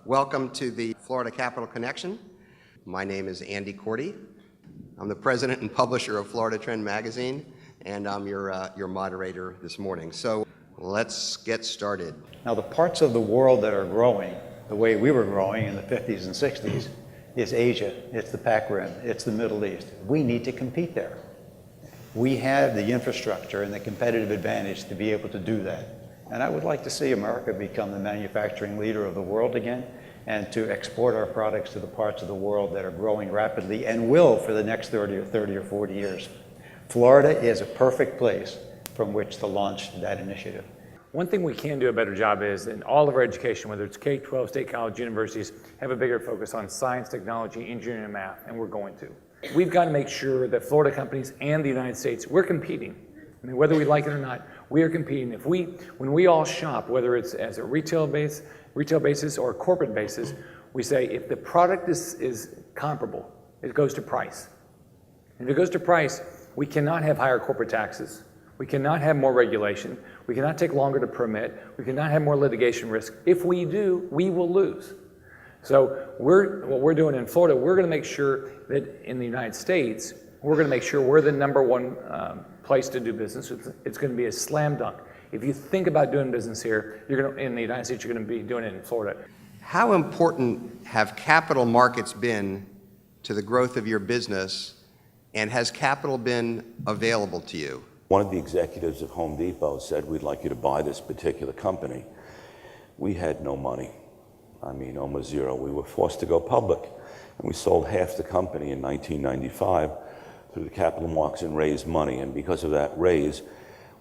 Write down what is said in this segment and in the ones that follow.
Welcome to the Florida Capital Connection. My name is Andy Cordy. I'm the president and publisher of Florida Trend magazine, and I'm your moderator this morning. So let's get started. Now, the parts of the world that are growing the way we were growing in the 50s and 60s is Asia, it's the Pac Rim, it's the Middle East. We need to compete there. We have the infrastructure and the competitive advantage to be able to do that. And I would like to see America become the manufacturing leader of the world again, and to export our products to the parts of the world that are growing rapidly and will for the next 30 or 40 years. Florida is a perfect place from which to launch that initiative. One thing we can do a better job is in all of our education, whether it's K-12, state college, universities, have a bigger focus on science, technology, engineering, and math, and we're going to. We've got to make sure that Florida companies and the United States, we're competing. I mean, whether we like it or not, we are competing. When we all shop, whether it's as a retail basis or a corporate basis, we say if the product is comparable, it goes to price. And if it goes to price, we cannot have higher corporate taxes. We cannot have more regulation. We cannot take longer to permit. We cannot have more litigation risk. If we do, we will lose. So what we're doing in Florida, we're going to make sure that in the United States, we're going to make sure we're the number one place to do business. It's going to be a slam dunk. If you think about doing business here, in the United States, you're going to be doing it in Florida. How important have capital markets been to the growth of your business, and has capital been available to you? One of the executives of Home Depot said, "We'd like you to buy this particular company." We had no money. I mean, almost zero. We were forced to go public, and we sold half the company in 1995 through the capital markets and raised money. And because of that raise,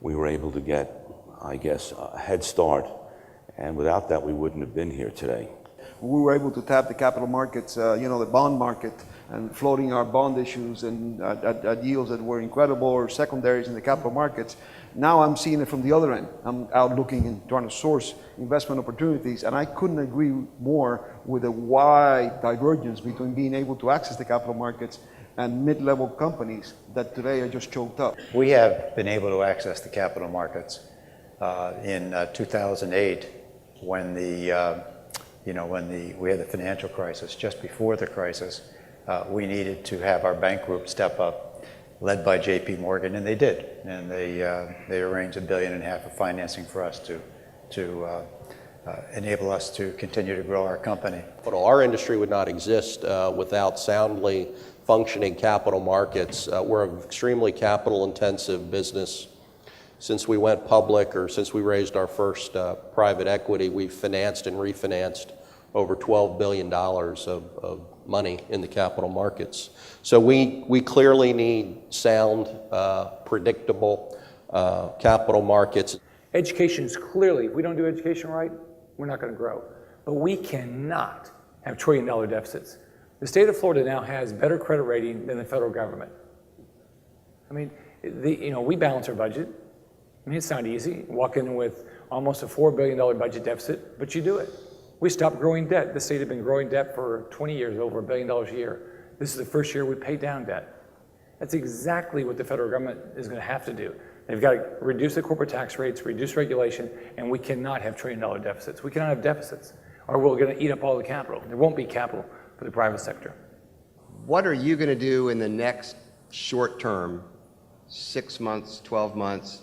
we were able to get, I guess, a head start. And without that, we wouldn't have been here today. We were able to tap the capital markets, the bond market, and floating our bond issues and at yields that were incredible, or secondaries in the capital markets. Now I'm seeing it from the other end. I'm out looking and trying to source investment opportunities, and I couldn't agree more with a wide divergence between being able to access the capital markets and mid-level companies that today are just choked up. We have been able to access the capital markets in 2008 when we had the financial crisis. Just before the crisis, we needed to have our bank group step up, led by JP Morgan, and they did. And they arranged $1.5 billion of financing for us to enable us to continue to grow our company. But our industry would not exist without soundly functioning capital markets. We're an extremely capital-intensive business. Since we went public, or since we raised our first private equity, we've financed and refinanced over $12 billion of money in the capital markets. So we clearly need sound, predictable capital markets. Education is clearly, if we don't do education right, we're not going to grow. But we cannot have trillion-dollar deficits. The state of Florida now has better credit rating than the federal government. I mean, we balance our budget. I mean, it's not easy. Walk in with almost a $4 billion budget deficit, but you do it. We stopped growing debt. The state had been growing debt for 20 years, over $1 billion a year. This is the first year we paid down debt. That's exactly what the federal government is going to have to do. They've got to reduce the corporate tax rates, reduce regulation, and we cannot have trillion-dollar deficits. We cannot have deficits, or we're going to eat up all the capital. There won't be capital for the private sector. What are you going to do in the next short term, 6 months, 12 months,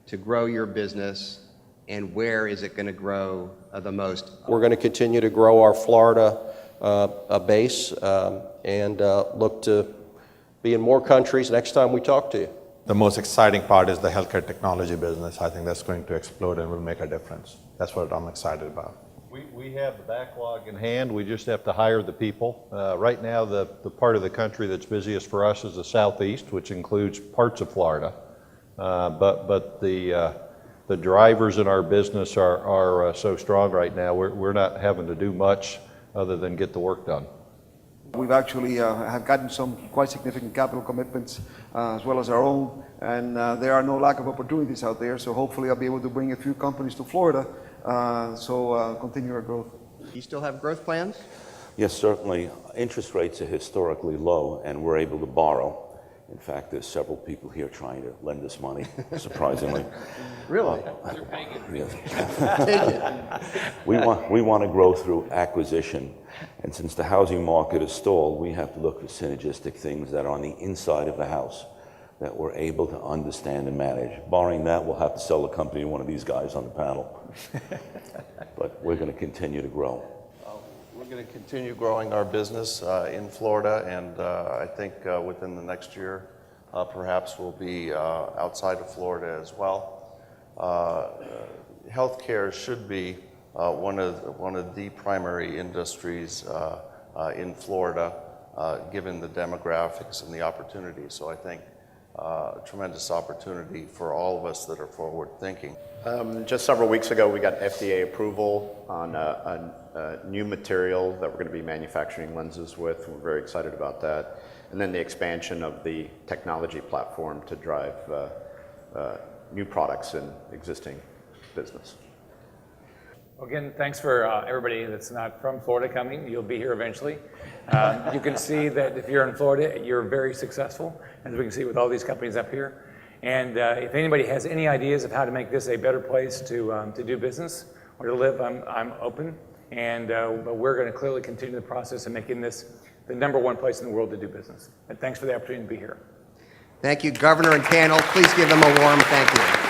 to grow your business, and where is it going to grow the most? We're going to continue to grow our Florida base and look to be in more countries next time we talk to you. The most exciting part is the healthcare technology business. I think that's going to explode and will make a difference. That's what I'm excited about. We have the backlog in hand. We just have to hire the people. Right now, the part of the country that's busiest for us is the Southeast, which includes parts of Florida. But the drivers in our business are so strong right now, we're not having to do much other than get the work done. We've actually have gotten some quite significant capital commitments as well as our own, and there are no lack of opportunities out there. So hopefully I'll be able to bring a few companies to Florida, continue our growth. You still have growth plans? Yes, certainly. Interest rates are historically low, and we're able to borrow. In fact, there's several people here trying to lend us money, surprisingly. Really? Yes. We want to grow through acquisition, and since the housing market is stalled, we have to look for synergistic things that are on the inside of the house that we're able to understand and manage. Barring that, we'll have to sell the company to one of these guys on the panel. But we're going to continue to grow. We're going to continue growing our business in Florida, and I think within the next year, perhaps we'll be outside of Florida as well. Healthcare should be one of the primary industries in Florida, given the demographics and the opportunities. So I think a tremendous opportunity for all of us that are forward-thinking. Just several weeks ago, we got FDA approval on a new material that we're going to be manufacturing lenses with. We're very excited about that. And then the expansion of the technology platform to drive new products in existing business. Again, thanks for everybody that's not from Florida coming. You'll be here eventually. You can see that if you're in Florida, you're very successful, as we can see with all these companies up here. And if anybody has any ideas of how to make this a better place to do business or to live, I'm open. And but we're going to clearly continue the process of making this the #1 place in the world to do business. And thanks for the opportunity to be here. Thank you, Governor and panel. Please give them a warm thank you.